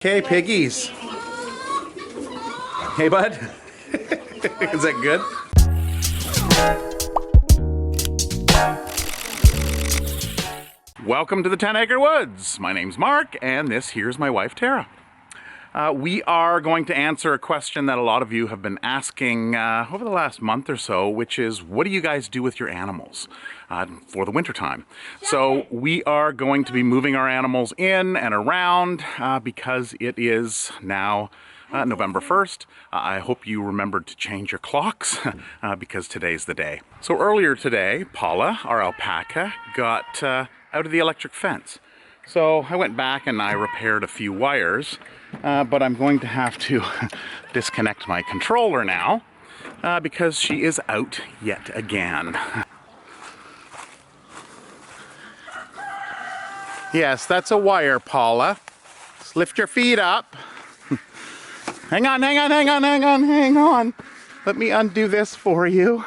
Okay, piggies. Hey, bud. Is that good? Welcome to the 10 Acre Woods. My name's Mark, and this here's my wife, Tara. We are going to answer a question that a lot of you have been asking over the last month or so, which is, what do you guys do with your animals for the winter time? So we are going to be moving our animals in and around because it is now November 1st. I hope you remembered to change your clocks because today's the day. So earlier today, Paula, our alpaca, got out of the electric fence. So I went back and I repaired a few wires, but I'm going to have to disconnect my controller now because she is out yet again. Yes, that's a wire, Paula. Just lift your feet up. Hang on. Let me undo this for you.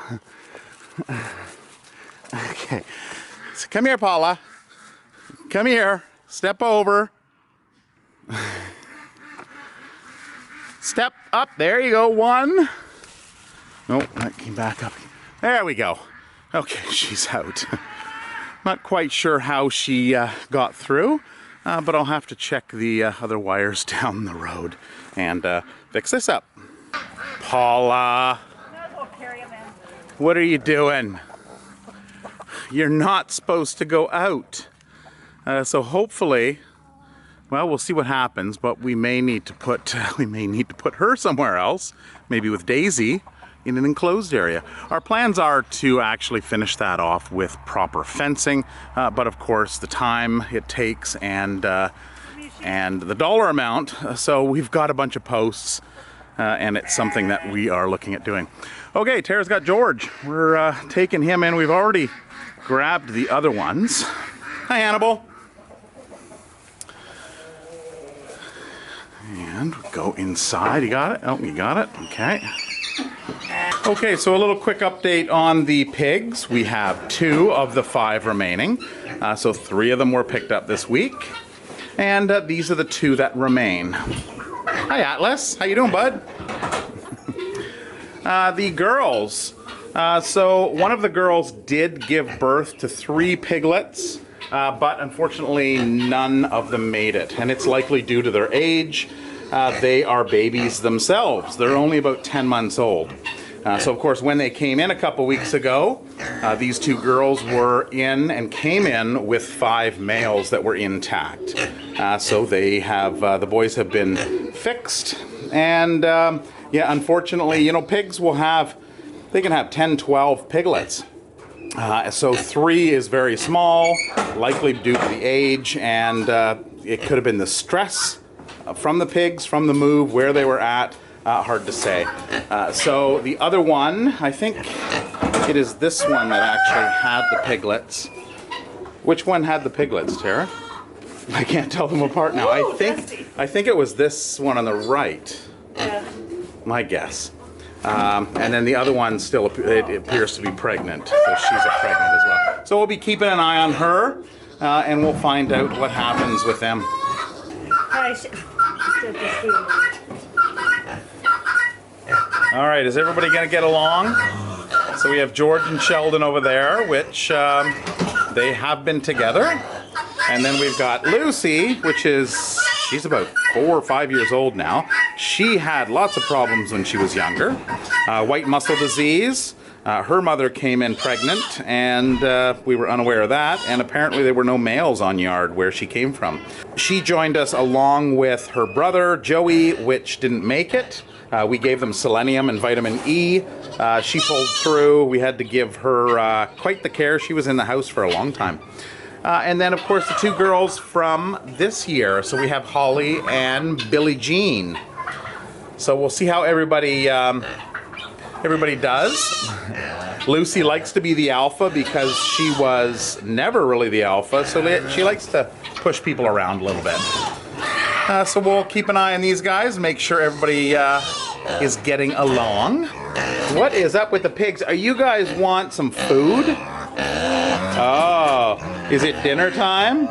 Okay. So come here, Paula. Come here. Step over. Step up. There you go. One. Nope, that came back up. There we go. Okay, she's out. Not quite sure how she got through, but I'll have to check the other wires down the road and fix this up. Paula, what are you doing? You're not supposed to go out. So hopefully, well, we'll see what happens, but we may need to put her somewhere else, maybe with Daisy, in an enclosed area. Our plans are to actually finish that off with proper fencing, but of course the time it takes and the dollar amount. So we've got a bunch of posts, and it's something that we are looking at doing. Okay, Tara's got George. We're taking him in. We've already grabbed the other ones. Hi, Hannibal. And go inside. You got it? Oh, you got it. Okay. Okay, so a little quick update on the pigs. We have 2 of the 5 remaining. So 3 of them were picked up this week. And these are the 2 that remain. Hi, Atlas. How you doing, bud? The girls. So one of the girls did give birth to 3 piglets, but unfortunately none of them made it. And it's likely due to their age. They are babies themselves. They're only about 10 months old. So of course when they came in a couple weeks ago, these 2 girls were in and came in with 5 males that were intact. So they have, the boys have been fixed. And yeah, unfortunately, you know, pigs will have, they can have 10, 12 piglets. So 3 is very small, likely due to the age, and it could have been the stress from the pigs, from the move, where they were at, hard to say. So the other one, I think it is this one that actually had the piglets. Which one had the piglets, Tara? I can't tell them apart now. I think it was this one on the right. Yeah. My guess. And then the other one still it appears to be pregnant, so she's pregnant as well. So we'll be keeping an eye on her, and we'll find out what happens with them. All right, is everybody going to get along? So we have George and Sheldon over there, which they have been together. And then we've got Lucy, which is, she's about 4 or 5 years old now. She had lots of problems when she was younger. White muscle disease. Her mother came in pregnant, and we were unaware of that. And apparently there were no males on yard where she came from. She joined us along with her brother, Joey, which didn't make it. We gave them selenium and vitamin E. She pulled through. We had to give her quite the care. She was in the house for a long time. And then, of course, the 2 girls from this year. So we have Holly and Billie Jean. So we'll see how everybody does. Lucy likes to be the alpha because she was never really the alpha. So she likes to push people around a little bit. So we'll keep an eye on these guys, make sure everybody is getting along. What is up with the pigs? Are you guys want some food? Oh, is it dinner time?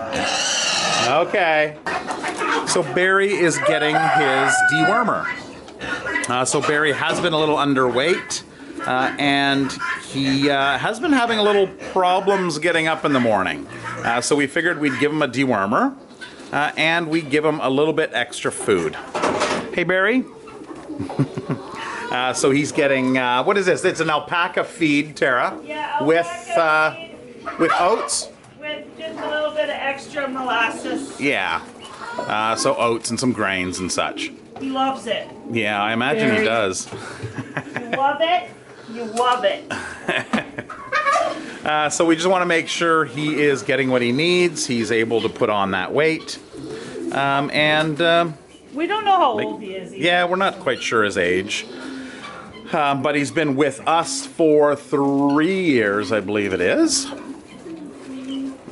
Okay. So Barry is getting his dewormer. So Barry has been a little underweight, and he has been having a little problems getting up in the morning. So we figured we'd give him a dewormer, and we'd give him a little bit extra food. Hey Barry? So he's getting, what is this? It's an alpaca feed, Tara. Yeah, alpaca with oats? With just a little bit of extra molasses. Yeah. So oats and some grains and such. He loves it. Yeah, I imagine Barry. he does. You love it. You love it. So we just want to make sure he is getting what he needs. He's able to put on that weight. We don't know how old he is either. Yeah, we're not quite sure his age. But he's been with us for 3 years, I believe it is.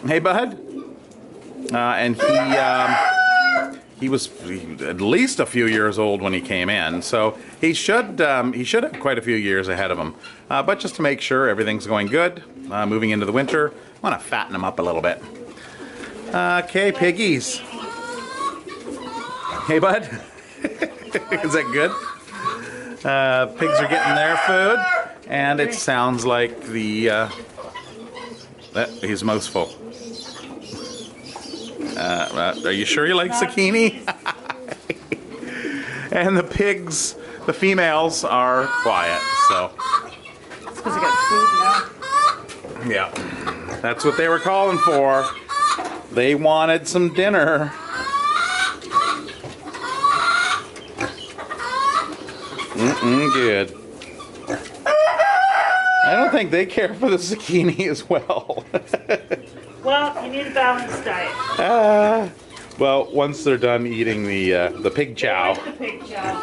Hey, bud. And he was at least a few years old when he came in, so he should have quite a few years ahead of him. But just to make sure everything's going good, moving into the winter, I want to fatten him up a little bit. Okay, piggies. Hey, bud. Is that good? Pigs are getting their food, and it sounds like his mouth's full. Are you sure you like zucchini? And the pigs, the females, are quiet, so. It's because I got food now. Yeah, that's what they were calling for. They wanted some dinner. Good. I don't think they care for the zucchini as well. Well, you need a balanced diet. Well, once they're done eating the pig chow. Like the pig chow.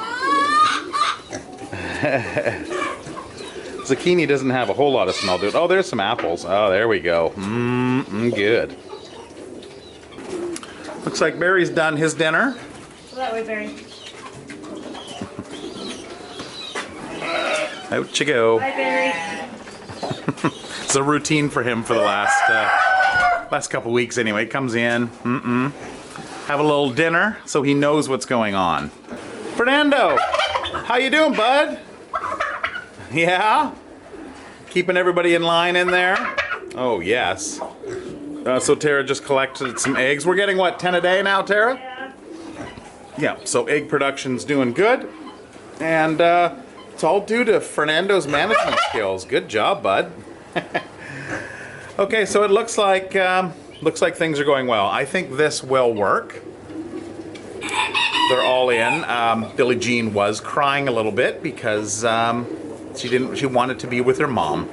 Zucchini doesn't have a whole lot of smell to it. Oh, there's some apples. Oh, there we go. Good. Looks like Barry's done his dinner. So that way, Barry. Out you go. Bye, Barry. It's a routine for him for the last couple weeks anyway. Comes in, have a little dinner, so he knows what's going on. Fernando, how you doing, bud? Yeah? Keeping everybody in line in there? Oh, yes. So Tara just collected some eggs. We're getting, what, 10 a day now, Tara? Yeah. Yeah, so egg production's doing good. And it's all due to Fernando's management skills. Good job, bud. Okay, so it looks like things are going well. I think this will work. They're all in. Billie Jean was crying a little bit because she wanted to be with her mom.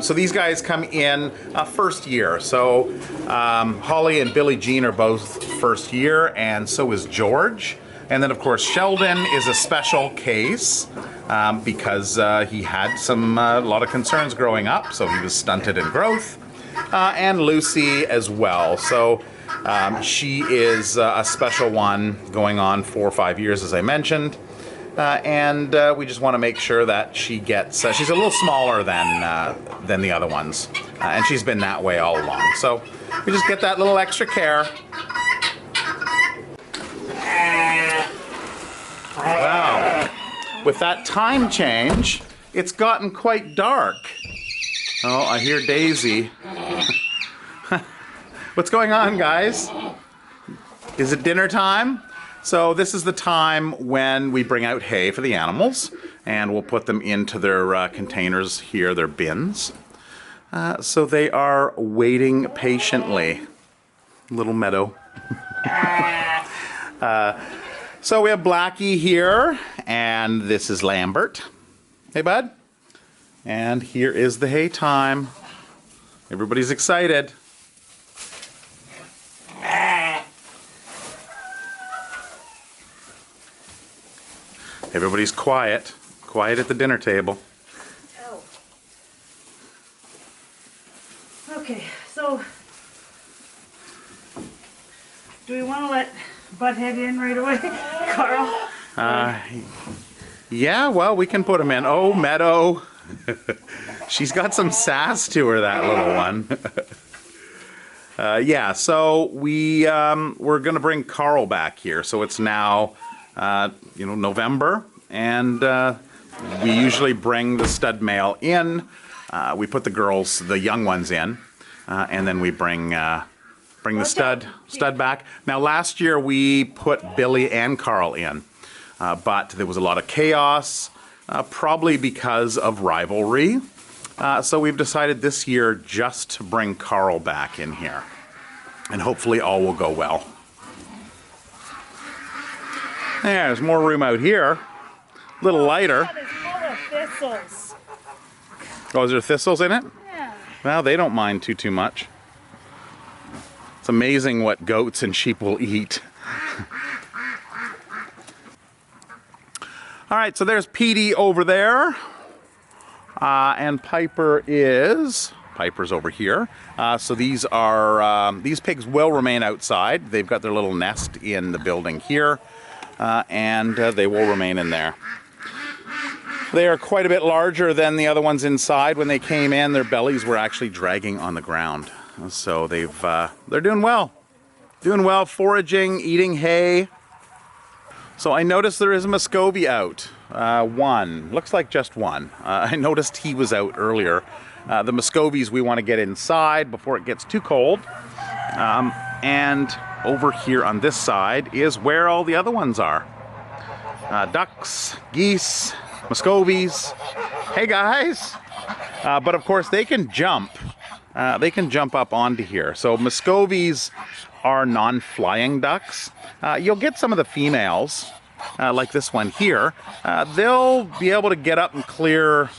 So these guys come in first year. So Holly and Billie Jean are both first year, and so is George. And then, of course, Sheldon is a special case because he had a lot of concerns growing up, so he was stunted in growth. And Lucy as well. So she is a special one going on 4 or 5 years, as I mentioned. And we just want to make sure that she gets, she's a little smaller than the other ones. And she's been that way all along. So we just get that little extra care. Wow. With that time change, it's gotten quite dark. Oh, I hear Daisy. What's going on, guys? Is it dinner time? So this is the time when we bring out hay for the animals, and we'll put them into their containers here, their bins. So they are waiting patiently. Little meadow. So we have Blackie here, and this is Lambert. Hey, bud. And here is the hay time. Everybody's excited. Everybody's quiet. Quiet at the dinner table. Oh. Okay, so do we want to let Butthead in right away, Carl? Yeah, well, we can put him in. Oh, Meadow. She's got some sass to her, that little one. Yeah, so we're going to bring Carl back here. So it's now, November, and we usually bring the stud male in. We put the young ones in, and then we bring the stud back. Now, last year we put Billy and Carl in, but there was a lot of chaos, probably because of rivalry. So we've decided this year just to bring Carl back in here. And hopefully all will go well. There's more room out here. A little lighter. It's full of thistles. Oh, is there thistles in it? Yeah. Well, they don't mind too much. It's amazing what goats and sheep will eat. All right, so there's Petey over there. And Piper's over here. So these pigs will remain outside. They've got their little nest in the building here, and they will remain in there. They are quite a bit larger than the other ones inside. When they came in, their bellies were actually dragging on the ground. So they're doing well. Doing well, foraging, eating hay. So I noticed there is a Muscovy out. One. Looks like just one. I noticed he was out earlier. The Muscovies we want to get inside before it gets too cold. And over here on this side is where all the other ones are. Ducks, geese, Muscovies. Hey guys! But of course they can jump. They can jump up onto here. So Muscovies are non-flying ducks. You'll get some of the females, like this one here. They'll be able to get up and clear,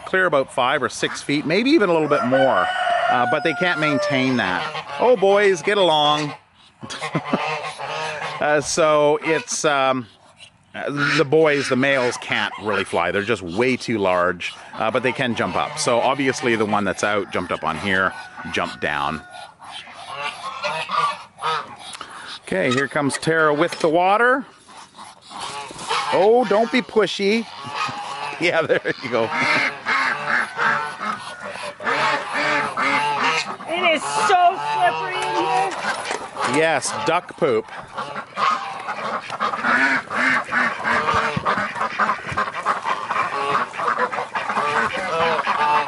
clear about 5 or 6 feet, maybe even a little bit more. But they can't maintain that. Oh boys, get along. So it's, the boys, the males can't really fly. They're just way too large, but they can jump up. So obviously the one that's out jumped up on here, jumped down. Okay, here comes Tara with the water. Oh, don't be pushy. Yeah, there you go. It is so slippery in here. Yes, duck poop.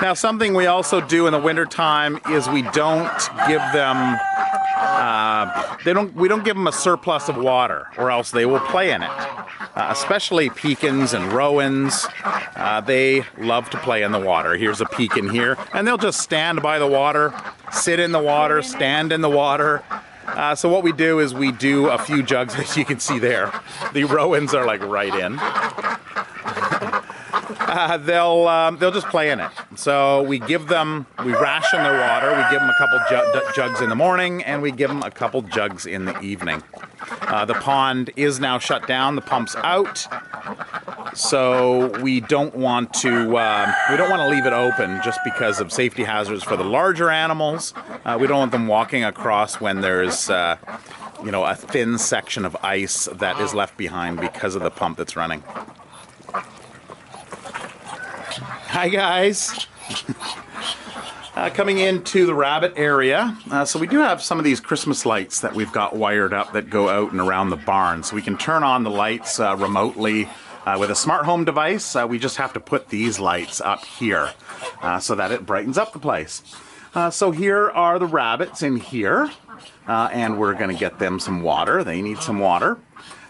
Now, something we also do in the wintertime is we don't give them we don't give them a surplus of water, or else they will play in it. Especially pekins and rowans, they love to play in the water. Here's a pekin here, and they'll just stand by the water, sit in the water, stand in the water. So what we do is we do a few jugs, as you can see there. The rowans are like right in. They'll just play in it. So we ration their water. We give them a couple jugs in the morning, and we give them a couple jugs in the evening. The pond is now shut down. The pump's out. So we don't want to leave it open just because of safety hazards for the larger animals. We don't want them walking across when there's a thin section of ice that is left behind because of the pump that's running. Hi guys! Coming into the rabbit area, so we do have some of these Christmas lights that we've got wired up that go out and around the barn. So we can turn on the lights remotely with a smart home device. We just have to put these lights up here so that it brightens up the place. So here are the rabbits in here, and we're going to get them some water. They need some water.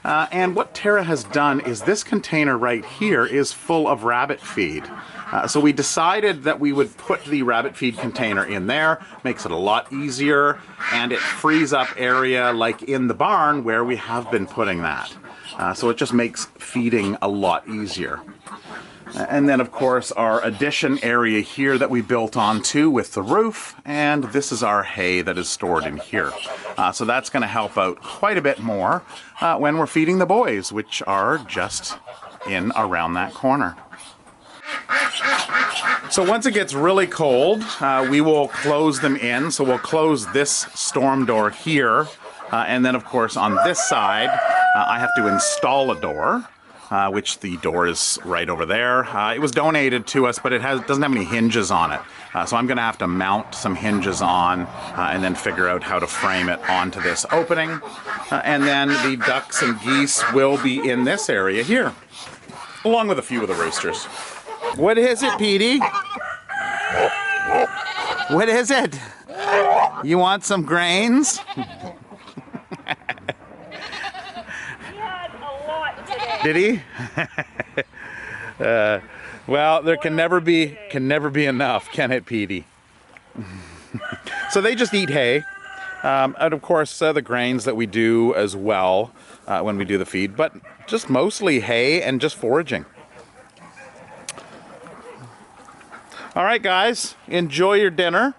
And what Tara has done is this container right here is full of rabbit feed. So we decided that we would put the rabbit feed container in there. Makes it a lot easier, and it frees up area like in the barn where we have been putting that. So it just makes feeding a lot easier. And then of course our addition area here that we built onto with the roof, and this is our hay that is stored in here. So that's going to help out quite a bit more when we're feeding the boys, which are just in around that corner. So once it gets really cold, we will close them in. So we'll close this storm door here, and then of course on this side I have to install a door. which the door is right over there. It was donated to us, but it doesn't have any hinges on it. So I'm going to have to mount some hinges on and then figure out how to frame it onto this opening. And then the ducks and geese will be in this area here, along with a few of the roosters. What is it, Petey? What is it? You want some grains? Did he? Well, there can never be enough, can it, Petey? So they just eat hay, and of course the grains that we do as well when we do the feed, but just mostly hay and just foraging. All right, guys, enjoy your dinner.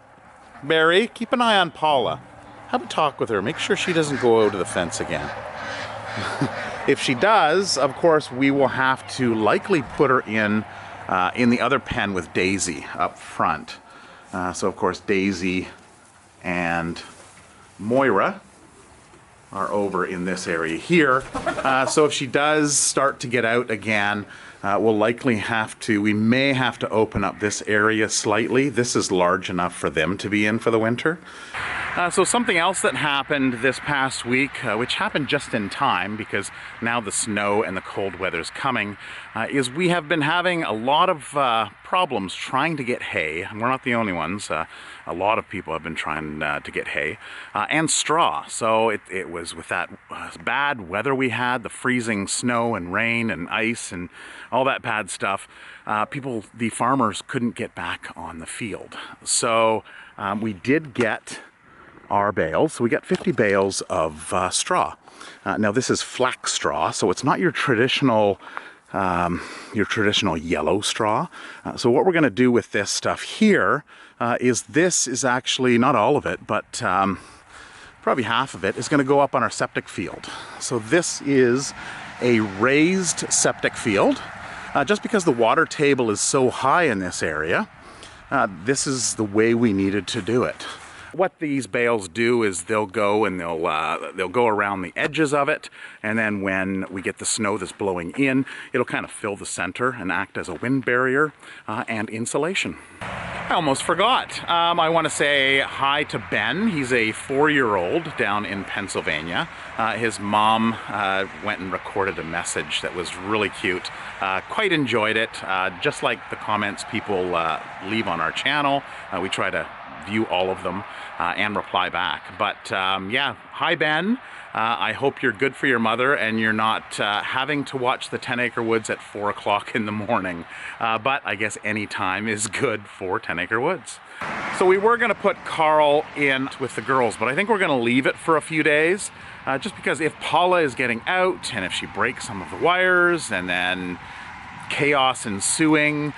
Barry, keep an eye on Paula. Have a talk with her. Make sure she doesn't go over the fence again. If she does, of course, we will have to likely put her in the other pen with Daisy up front. So, of course, Daisy and Moira are over in this area here. So if she does start to get out again, we'll likely we may have to open up this area slightly. This is large enough for them to be in for the winter. So something else that happened this past week, which happened just in time because now the snow and the cold weather's coming, is we have been having a lot of problems trying to get hay. And we're not the only ones. A lot of people have been trying to get hay and straw. So it was with that bad weather we had, the freezing snow and rain and ice and all that bad stuff, the farmers couldn't get back on the field. So we did get our bales. So we got 50 bales of straw. Now this is flax straw, so it's not your traditional yellow straw. So what we're going to do with this stuff here is actually not all of it, but probably half of it is going to go up on our septic field. So this is a raised septic field. Just because the water table is so high in this area, this is the way we needed to do it. What these bales do is they'll go and they'll go around the edges of it, and then when we get the snow that's blowing in, it'll kind of fill the center and act as a wind barrier and insulation. I almost forgot. I want to say hi to Ben. He's a 4-year-old down in Pennsylvania. His mom went and recorded a message that was really cute. Quite enjoyed it. Just like the comments people leave on our channel, we try to view all of them and reply back. But yeah, hi Ben. I hope you're good for your mother and you're not having to watch the 10 Acre Woods at 4 o'clock in the morning. But I guess any time is good for 10 Acre Woods. So we were going to put Carl in with the girls, but I think we're going to leave it for a few days. Just because if Paula is getting out and if she breaks some of the wires and then chaos ensuing,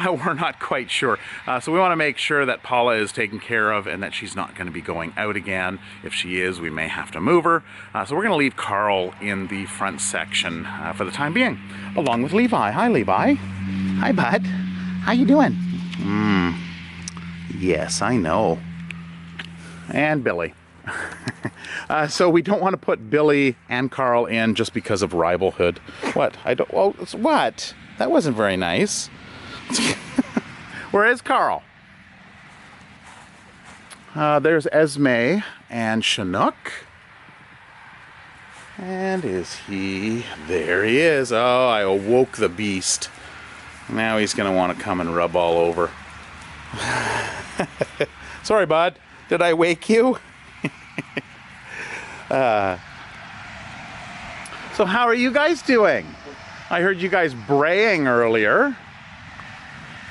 we're not quite sure. So we want to make sure that Paula is taken care of and that she's not going to be going out again. If she is, we may have to move her. So we're going to leave Carl in the front section for the time being, along with Levi. Hi, Levi. Hi, bud. How you doing? Yes, I know. And Billy. So we don't want to put Billy and Carl in just because of rivalhood. What? Oh, what? That wasn't very nice. Where is Carl? There's Esme and Chinook. And is he? There he is. Oh, I awoke the beast. Now he's going to want to come and rub all over. Sorry, bud. Did I wake you? So how are you guys doing? I heard you guys braying earlier.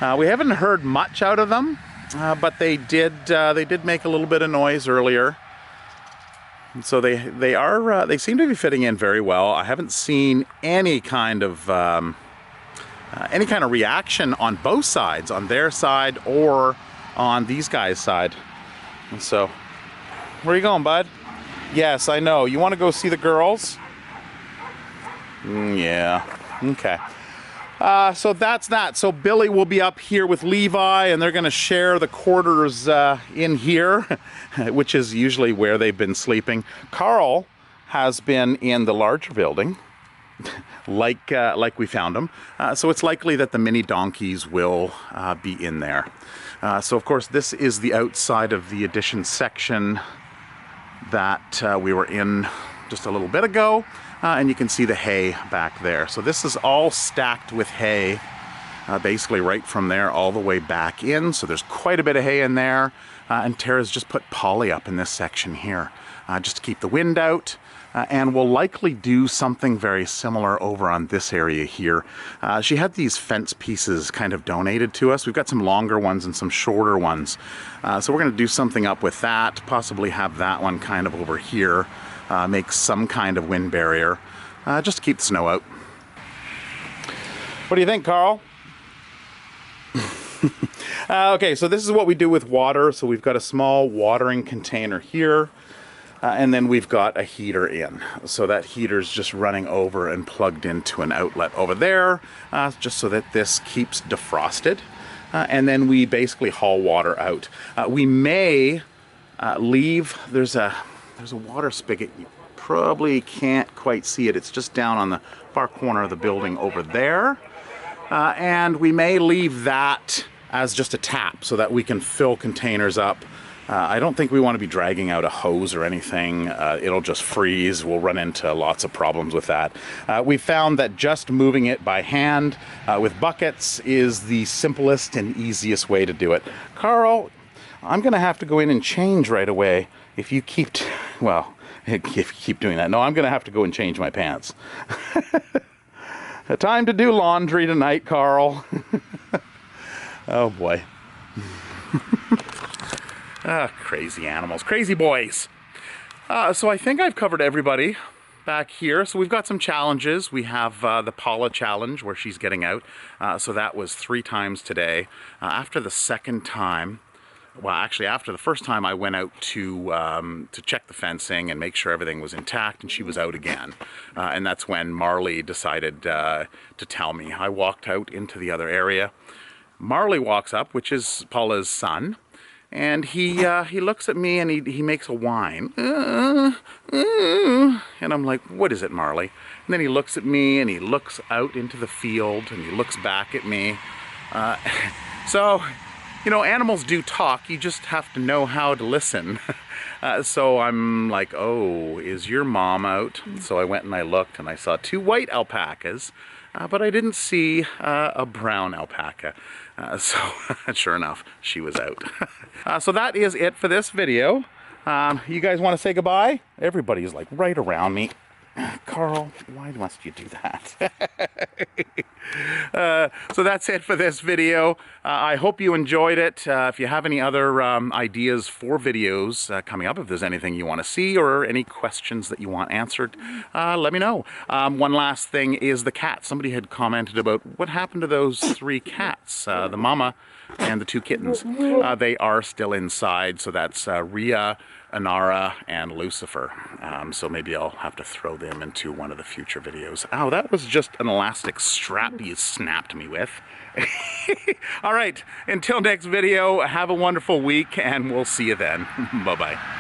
We haven't heard much out of them, but they did make a little bit of noise earlier. And so they seem to be fitting in very well. I haven't seen any kind of reaction on both sides, on their side or on these guys' side. And so, where are you going, bud? Yes, I know. You want to go see the girls? Yeah. Okay. So that's that. So Billy will be up here with Levi, and they're going to share the quarters in here, which is usually where they've been sleeping. Carl has been in the larger building, like we found them. So it's likely that the mini donkeys will be in there. So of course this is the outside of the addition section that we were in just a little bit ago, and you can see the hay back there. So this is all stacked with hay, basically right from there all the way back in. So there's quite a bit of hay in there, and Tara's just put Polly up in this section here just to keep the wind out. And we'll likely do something very similar over on this area here. She had these fence pieces kind of donated to us. We've got some longer ones and some shorter ones. So we're going to do something up with that, possibly have that one kind of over here, make some kind of wind barrier, just to keep the snow out. What do you think, Carl? Okay, so this is what we do with water. So we've got a small watering container here. And then we've got a heater in. So that heater's just running over and plugged into an outlet over there, just so that this keeps defrosted. And then we basically haul water out. We may leave, there's a water spigot. You probably can't quite see it. It's just down on the far corner of the building over there. And we may leave that as just a tap so that we can fill containers up. I don't think we want to be dragging out a hose or anything. It'll just freeze. We'll run into lots of problems with that. We found that just moving it by hand with buckets is the simplest and easiest way to do it. Carl, I'm going to have to go in and change right away if you keep, well, if you keep doing that. No, I'm going to have to go and change my pants. Time to do laundry tonight, Carl. Oh boy. Crazy animals, crazy boys. So I think I've covered everybody back here. So we've got some challenges. We have the Paula challenge where she's getting out. So that was 3 times today. After the second time, well, actually after the first time, I went out to check the fencing and make sure everything was intact, and she was out again. And that's when Marley decided to tell me. I walked out into the other area. Marley walks up, which is Paula's son. And he looks at me and he makes a whine. And I'm like, what is it, Marley? And then he looks at me and he looks out into the field and he looks back at me. So, you know, animals do talk. You just have to know how to listen. So I'm like, oh, is your mom out? So I went and I looked and I saw 2 white alpacas. But I didn't see a brown alpaca. So sure enough, she was out. So that is it for this video. You guys want to say goodbye? Everybody's like right around me. Carl, why must you do that? So that's it for this video. I hope you enjoyed it. If you have any other ideas for videos coming up, if there's anything you want to see or any questions that you want answered, let me know. One last thing is the cats. Somebody had commented about what happened to those 3 cats, the mama and the 2 kittens. They are still inside, so that's Rhea, Inara, and Lucifer. So maybe I'll have to throw them into one of the future videos. Oh, that was just an elastic strap you snapped me with. All right, until next video, have a wonderful week, and we'll see you then. Bye-bye.